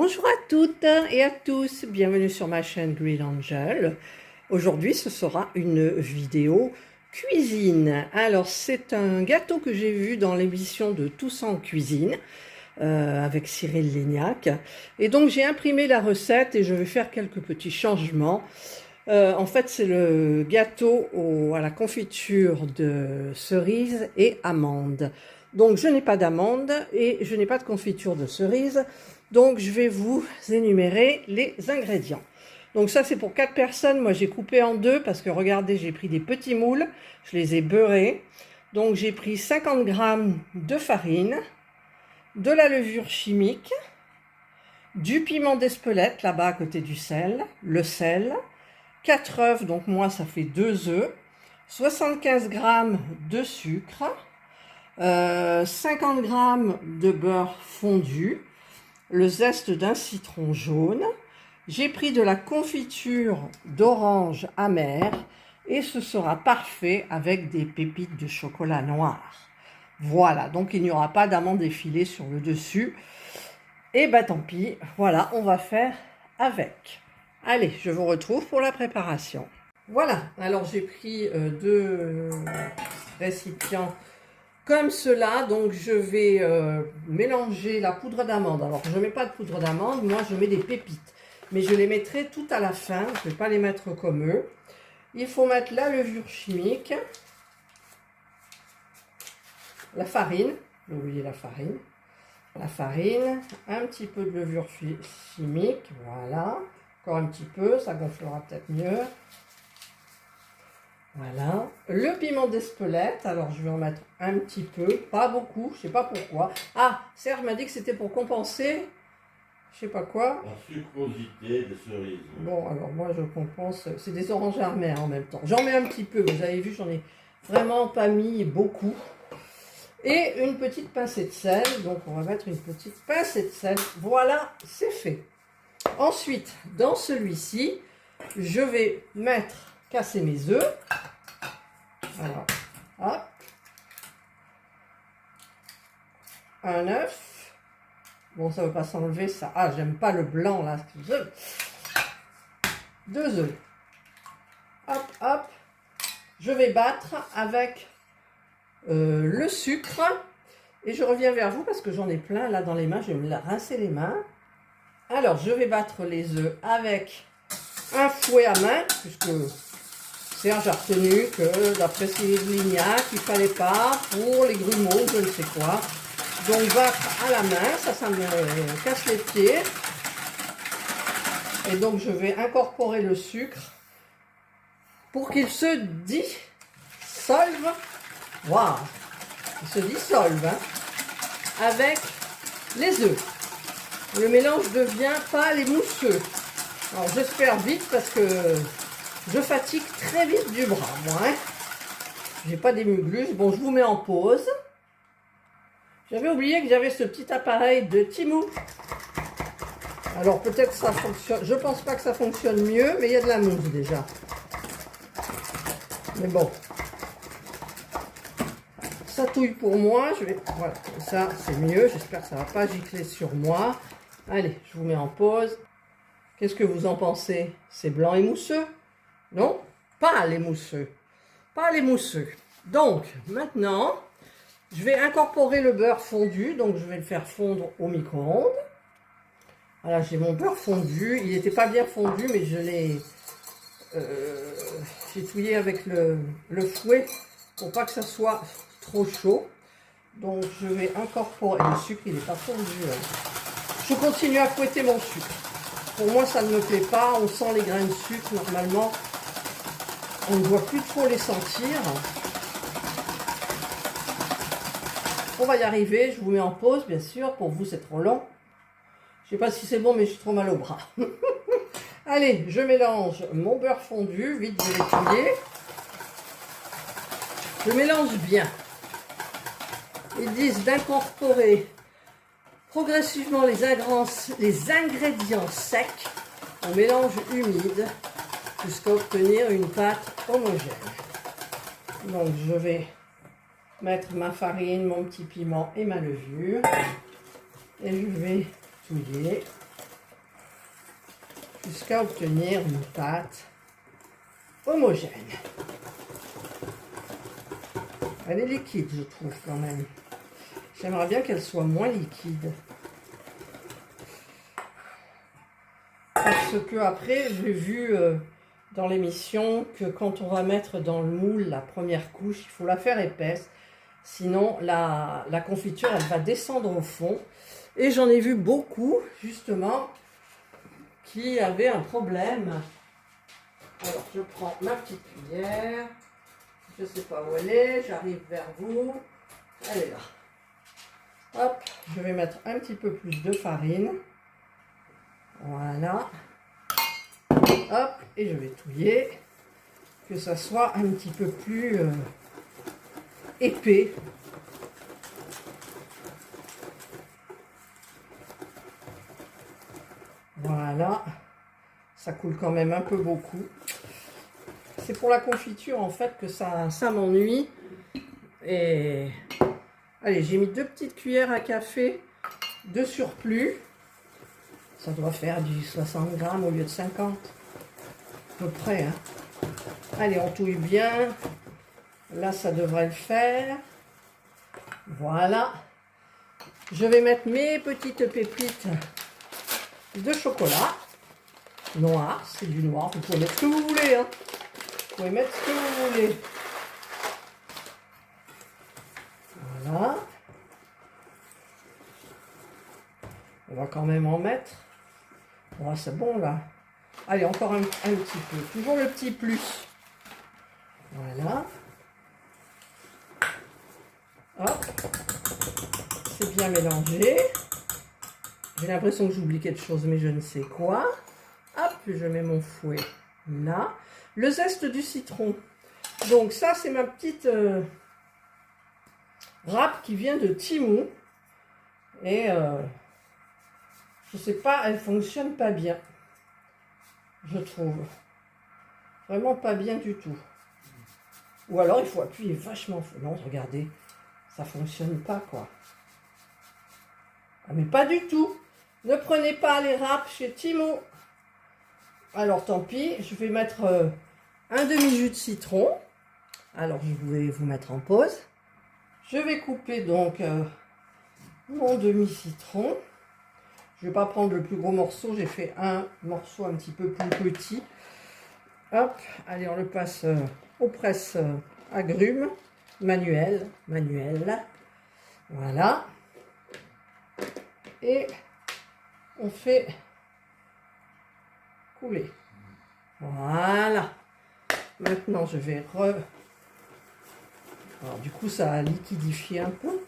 Bonjour à toutes et à tous, bienvenue sur ma chaîne Green Angel. Aujourd'hui ce sera une vidéo cuisine. Alors c'est un gâteau que j'ai vu dans l'émission de Tous en cuisine avec Cyril Lignac. Et donc j'ai imprimé la recette et je vais faire quelques petits changements. En fait c'est le gâteau à la confiture de cerises et amandes. Donc je n'ai pas d'amandes et je n'ai pas de confiture de cerises. Donc je vais vous énumérer les ingrédients. Donc ça c'est pour 4 personnes, moi j'ai coupé en deux parce que regardez, j'ai pris des petits moules, je les ai beurrés. Donc j'ai pris 50 g de farine, de la levure chimique, du piment d'Espelette là-bas à côté du sel, le sel, 4 œufs, donc moi ça fait 2 œufs, 75 g de sucre, 50 g de beurre fondu, le zeste d'un citron jaune. J'ai pris de la confiture d'orange amère et ce sera parfait avec des pépites de chocolat noir. Voilà, donc il n'y aura pas d'amandes effilées sur le dessus. Et bah tant pis, voilà, on va faire avec. Allez, je vous retrouve pour la préparation. Voilà, alors j'ai pris 2 récipients comme cela, donc je vais mélanger la poudre d'amande. Alors je ne mets pas de poudre d'amande, moi je mets des pépites. Mais je les mettrai tout à la fin, je ne vais pas les mettre comme eux. Il faut mettre la levure chimique, la farine, j'ai oublié la farine, un petit peu de levure chimique, voilà. Encore un petit peu, ça gonflera peut-être mieux. Voilà, le piment d'Espelette, alors je vais en mettre un petit peu, pas beaucoup, je sais pas pourquoi. Ah, Serge m'a dit que c'était pour compenser, je sais pas quoi. La sucrosité des cerises. Bon, alors moi je compense, c'est des oranges amères en même temps. J'en mets un petit peu, vous avez vu, j'en ai vraiment pas mis beaucoup. Et une petite pincée de sel, donc on va mettre une petite pincée de sel, voilà, c'est fait. Ensuite, dans celui-ci, je vais casser mes œufs. Alors, hop, un œuf. Bon, ça ne veut pas s'enlever, ça. Ah, j'aime pas le blanc, là. 2 œufs. Hop, hop. Je vais battre avec le sucre. Et je reviens vers vous parce que j'en ai plein, là, dans les mains. Je vais me rincer les mains. Alors, je vais battre les œufs avec un fouet à main, puisque Serge a retenu que d'après Cyril Lignac, il ne fallait pas pour les grumeaux, je ne sais quoi. Donc battre à la main, ça me casse les pieds. Et donc je vais incorporer le sucre pour qu'il se dissolve. Waouh! Il se dissolve hein, avec les œufs. Le mélange devient pâle et mousseux. Alors j'espère vite parce que je fatigue très vite du bras, moi. Hein. J'ai pas des muglus. Bon, je vous mets en pause. J'avais oublié que j'avais ce petit appareil de Temu. Alors peut-être ça fonctionne. Je pense pas que ça fonctionne mieux, mais il y a de la mousse déjà. Mais bon. Ça touille pour moi. Voilà, comme ça c'est mieux. J'espère que ça va pas gicler sur moi. Allez, je vous mets en pause. Qu'est-ce que vous en pensez? C'est blanc et mousseux? Non, pas les mousseux. Pas les mousseux. Donc, maintenant, je vais incorporer le beurre fondu. Donc, je vais le faire fondre au micro-ondes. Voilà, j'ai mon beurre fondu. Il n'était pas bien fondu, mais je l'ai chatouillé avec le fouet pour pas que ça soit trop chaud. Donc, je vais incorporer... Le sucre, il n'est pas fondu. Hein. Je continue à fouetter mon sucre. Pour moi, ça ne me plaît pas. On sent les grains de sucre, normalement. On ne doit plus trop les sentir. On va y arriver. Je vous mets en pause, bien sûr. Pour vous, c'est trop long. Je ne sais pas si c'est bon, mais j'ai trop mal au bras. Allez, je mélange mon beurre fondu. Vite, je vais l'étudier. Je mélange bien. Ils disent d'incorporer progressivement les ingrédients secs en mélange humide jusqu'à obtenir une pâte homogène. Donc je vais mettre ma farine, mon petit piment et ma levure. Et je vais touiller jusqu'à obtenir une pâte homogène. Elle est liquide, je trouve, quand même. J'aimerais bien qu'elle soit moins liquide. Parce que après, j'ai vu dans l'émission que quand on va mettre dans le moule la première couche, il faut la faire épaisse. Sinon, la confiture, elle va descendre au fond. Et j'en ai vu beaucoup, justement, qui avaient un problème. Alors, je prends ma petite cuillère. Je ne sais pas où elle est. J'arrive vers vous. Elle est là. Hop, je vais mettre un petit peu plus de farine. Voilà. Hop, et je vais touiller. Que ça soit un petit peu plus épais. Voilà. Ça coule quand même un peu beaucoup. C'est pour la confiture en fait que ça m'ennuie. Et allez, j'ai mis 2 petites cuillères à café de surplus. Ça doit faire du 60 grammes au lieu de 50. À peu près. Hein. Allez, on touille bien. Là, ça devrait le faire. Voilà. Je vais mettre mes petites pépites de chocolat noir. C'est du noir. Vous pouvez mettre ce que vous voulez. Hein. Vous pouvez mettre ce que vous voulez. Voilà. On va quand même en mettre. Oh, c'est bon là. Allez, encore un petit peu. Toujours le petit plus. Voilà. Hop. C'est bien mélangé. J'ai l'impression que j'oublie quelque chose, mais je ne sais quoi. Hop, je mets mon fouet là. Le zeste du citron. Donc ça, c'est ma petite râpe qui vient de Temu. Et je sais pas, elle fonctionne pas bien. Je trouve. Vraiment pas bien du tout. Ou alors il faut appuyer vachement fort. Non, regardez, ça fonctionne pas quoi. Ah mais pas du tout. Ne prenez pas les râpes chez Temu. Alors tant pis, je vais mettre un demi-jus de citron. Alors je vais vous mettre en pause. Je vais couper donc mon demi-citron. Je ne vais pas prendre le plus gros morceau, j'ai fait un morceau un petit peu plus petit. Hop, allez, on le passe aux presses agrumes, manuel. Voilà. Et on fait couler. Voilà. Maintenant, je vais Alors, du coup, ça a liquidifié un peu.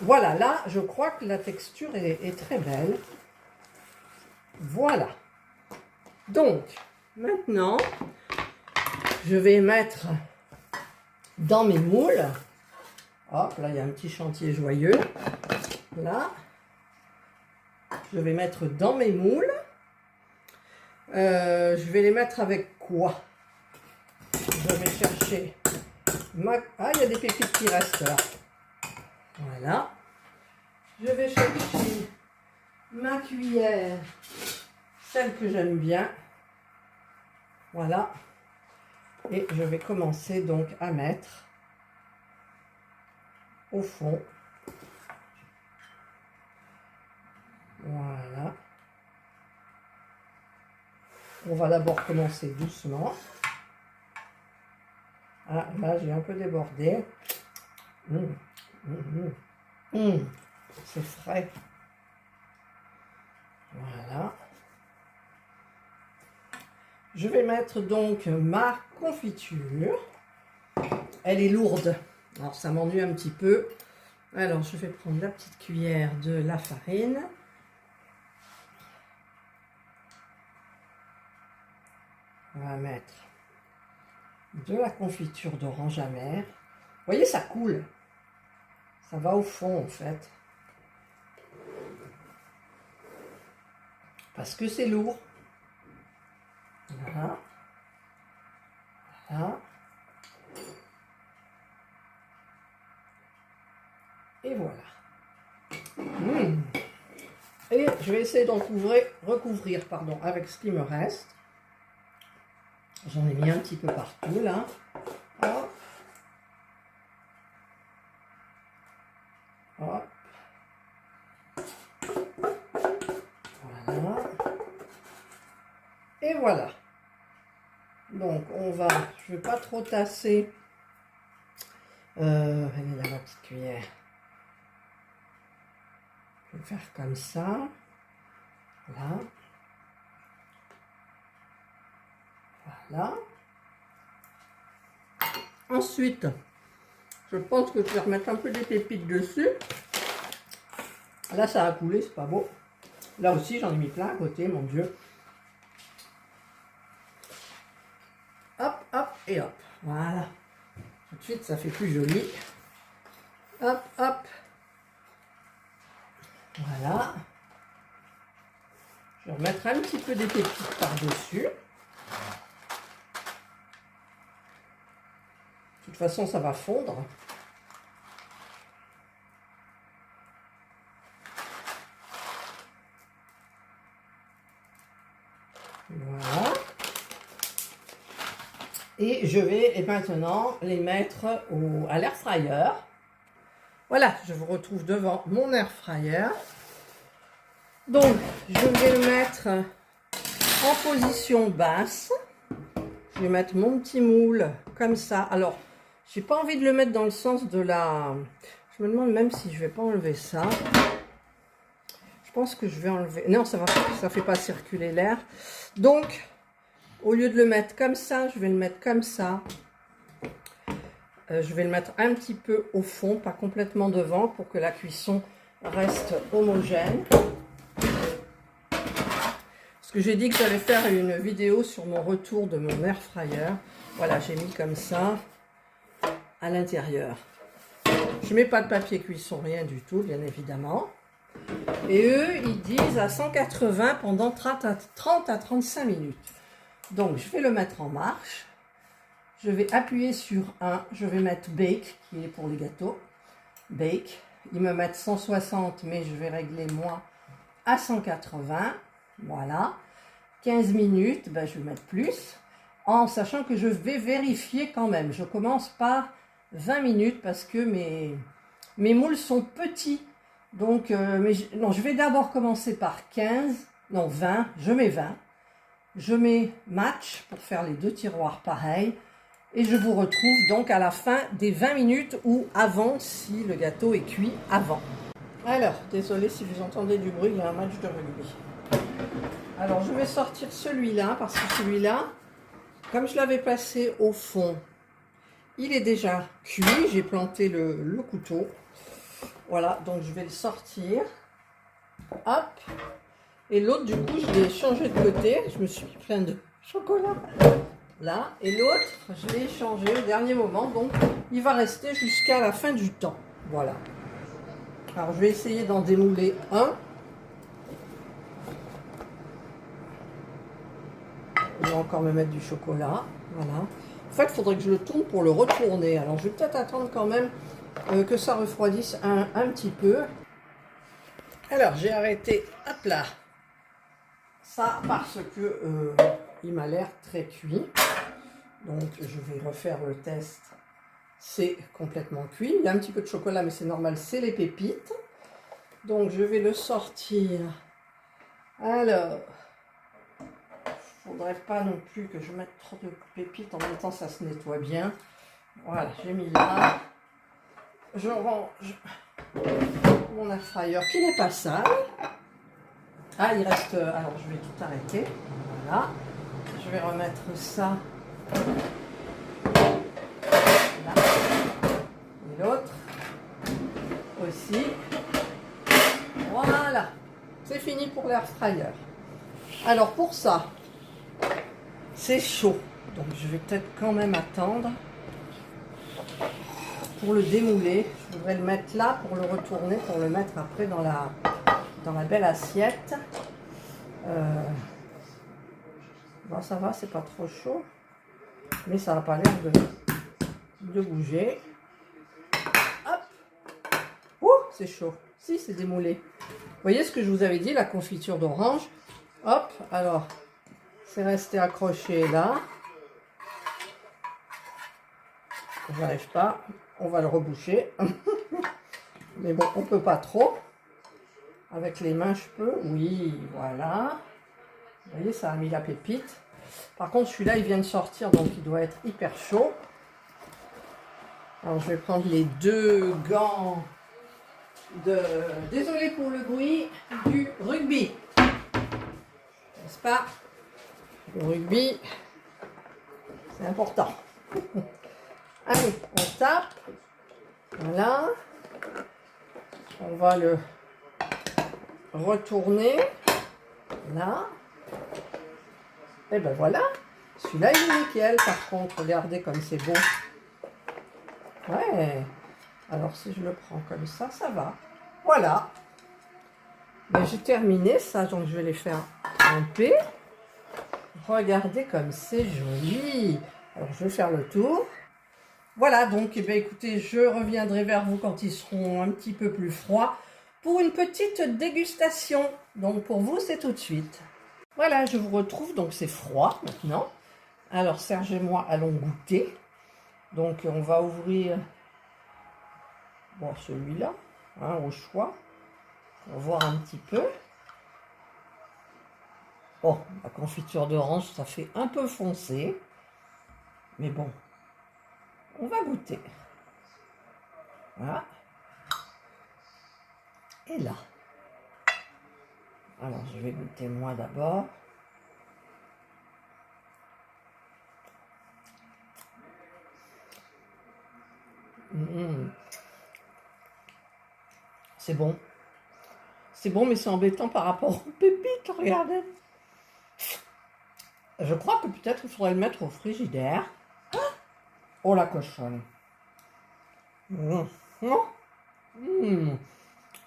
Voilà, là, je crois que la texture est très belle. Voilà. Donc, maintenant, je vais mettre dans mes moules. Hop, là, il y a un petit chantier joyeux. Là. Je vais mettre dans mes moules. Je vais les mettre avec quoi? Je vais chercher ma... Ah, il y a des pépites qui restent là. Voilà. Je vais chercher ma cuillère, celle que j'aime bien. Voilà. Et je vais commencer donc à mettre au fond. Voilà. On va d'abord commencer doucement. Ah, là, j'ai un peu débordé. C'est frais. Voilà. Je vais mettre donc ma confiture. Elle est lourde. Alors, ça m'ennuie un petit peu. Alors, je vais prendre la petite cuillère de la farine. On va mettre de la confiture d'orange amère. Vous voyez, ça coule. Ça va au fond, en fait. Parce que c'est lourd. Voilà. Voilà. Et voilà. Et je vais essayer d'en recouvrir avec ce qui me reste. J'en ai mis un petit peu partout là. Hop. Hop. Voilà. Et voilà. Donc on va, je ne vais pas trop tasser. Elle est là ma petite cuillère. Je vais faire comme ça. Voilà. Voilà. Ensuite, je pense que je vais remettre un peu des pépites dessus. Là, ça a coulé, c'est pas beau. Là aussi, j'en ai mis plein à côté, mon Dieu. Hop, hop et hop. Voilà. Tout de suite, ça fait plus joli. Hop, hop. Voilà. Je vais remettre un petit peu des pépites par-dessus. De toute façon, ça va fondre. Voilà. Et je vais maintenant les mettre à l'air fryer. Voilà, je vous retrouve devant mon air fryer. Donc, je vais le mettre en position basse. Je vais mettre mon petit moule comme ça. Alors, j'ai pas envie de le mettre dans le sens de la... Je me demande même si je vais pas enlever ça. Je pense que je vais enlever... Non, ça fait pas circuler l'air. Donc, au lieu de le mettre comme ça, je vais le mettre comme ça. Je vais le mettre un petit peu au fond, pas complètement devant, pour que la cuisson reste homogène. Parce que j'ai dit que j'allais faire une vidéo sur mon retour de mon air fryer. Voilà, j'ai mis comme ça à l'intérieur. Je mets pas de papier cuisson, rien du tout, bien évidemment. Et eux, ils disent à 180 pendant 30 à 35 minutes. Donc, je vais le mettre en marche. Je vais appuyer sur je vais mettre Bake, qui est pour les gâteaux. Bake. Ils me mettent 160, mais je vais régler moi à 180. Voilà. 15 minutes, ben, je vais mettre plus. En sachant que je vais vérifier quand même. Je commence par 20 minutes parce que mes moules sont petits. Donc, non, je vais d'abord commencer par 15, non 20, je mets 20. Je mets match pour faire les deux tiroirs pareils. Et je vous retrouve donc à la fin des 20 minutes ou avant si le gâteau est cuit avant. Alors, désolé si vous entendez du bruit, il y a un match de rugby. Alors, je vais sortir celui-là parce que celui-là, comme je l'avais passé au fond, il est déjà cuit. J'ai planté le couteau. Voilà, donc je vais le sortir. Hop. Et l'autre, du coup, je l'ai changé de côté. Je me suis mis plein de chocolat. Là. Et l'autre, je l'ai changé au dernier moment. Donc, il va rester jusqu'à la fin du temps. Voilà. Alors, je vais essayer d'en démouler un. Je vais encore me mettre du chocolat. Voilà. En fait, il faudrait que je le tourne pour le retourner. Alors, je vais peut-être attendre quand même que ça refroidisse un petit peu. Alors, j'ai arrêté, hop là, ça parce que il m'a l'air très cuit. Donc, je vais refaire le test. C'est complètement cuit. Il y a un petit peu de chocolat, mais c'est normal, c'est les pépites. Donc, je vais le sortir. Alors, il ne faudrait pas non plus que je mette trop de pépites. En même temps, ça se nettoie bien. Voilà, j'ai mis là. Je range mon air fryer qui n'est pas sale. Ah, il reste... Alors, je vais tout arrêter. Voilà. Je vais remettre ça là. Et l'autre aussi. Voilà. C'est fini pour l'air fryer. Alors, pour ça, c'est chaud. Donc, je vais peut-être quand même attendre pour le démouler. Je voudrais le mettre là pour le retourner, pour le mettre après dans la belle assiette. Bon, ça va, c'est pas trop chaud, mais ça n'a pas l'air de bouger. Hop. Ouh, c'est chaud. Si, c'est démoulé. voyez ce que je vous avais dit, la confiture d'orange. Hop, alors, c'est resté accroché là. J'arrive pas, on va le reboucher. Mais bon, on peut pas trop. Avec les mains, je peux. Oui, voilà. Vous voyez, ça a mis la pépite. Par contre, celui-là, il vient de sortir, donc il doit être hyper chaud. Alors, je vais prendre les 2 gants de... Désolé pour le bruit, du rugby. N'est-ce pas? Le rugby, c'est important. Allez, on tape. Voilà. On va le retourner. Là. Et ben voilà. Celui-là, il est nickel. Par contre, regardez comme c'est beau. Ouais. Alors, si je le prends comme ça va. Voilà. Ben, j'ai terminé ça, donc je vais les faire tremper. Regardez comme c'est joli. Alors, je vais faire le tour. Voilà, donc, eh bien, écoutez, je reviendrai vers vous quand ils seront un petit peu plus froids pour une petite dégustation. Donc, pour vous, c'est tout de suite. Voilà, je vous retrouve, donc c'est froid maintenant. Alors, Serge et moi allons goûter. Donc, on va ouvrir bon, celui-là, hein, au choix, pour voir un petit peu. Bon, la confiture d'orange, ça fait un peu foncé. Mais bon, on va goûter. Voilà. Et là. Alors, je vais goûter moi d'abord. C'est bon. C'est bon, mais c'est embêtant par rapport aux pépites, regardez. Je crois que peut-être il faudrait le mettre au frigidaire. Oh la cochonne.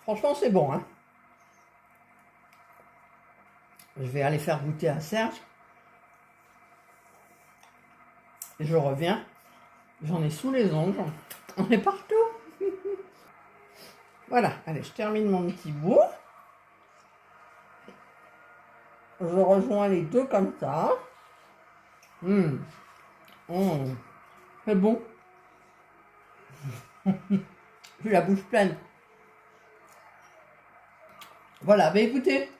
Franchement, c'est bon, hein. Je vais aller faire goûter à Serge. Et je reviens. J'en ai sous les ongles. On est partout. Voilà. Allez, je termine mon petit bout. Je rejoins les deux comme ça. C'est bon. J'ai la bouche pleine. Voilà, bah écoutez,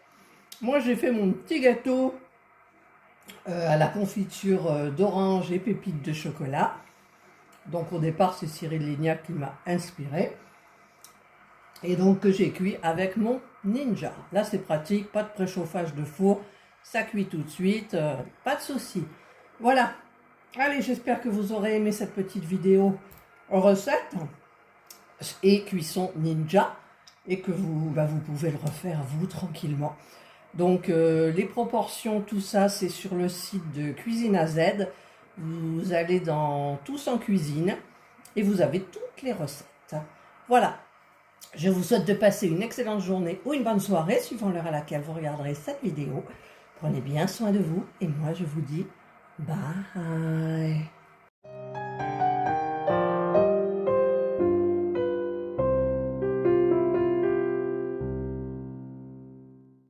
moi j'ai fait mon petit gâteau à la confiture d'orange et pépites de chocolat. Donc au départ, c'est Cyril Lignac qui m'a inspiré. Et donc que j'ai cuit avec mon Ninja. Là c'est pratique, pas de préchauffage de four, ça cuit tout de suite, pas de souci. Voilà, allez, j'espère que vous aurez aimé cette petite vidéo recette et cuisson Ninja et que vous pouvez le refaire vous tranquillement. Donc les proportions, tout ça c'est sur le site de Cuisine à Z. Vous allez dans Tous en cuisine et vous avez toutes les recettes. Voilà. Je vous souhaite de passer une excellente journée ou une bonne soirée, suivant l'heure à laquelle vous regarderez cette vidéo. Prenez bien soin de vous et moi je vous dis bye.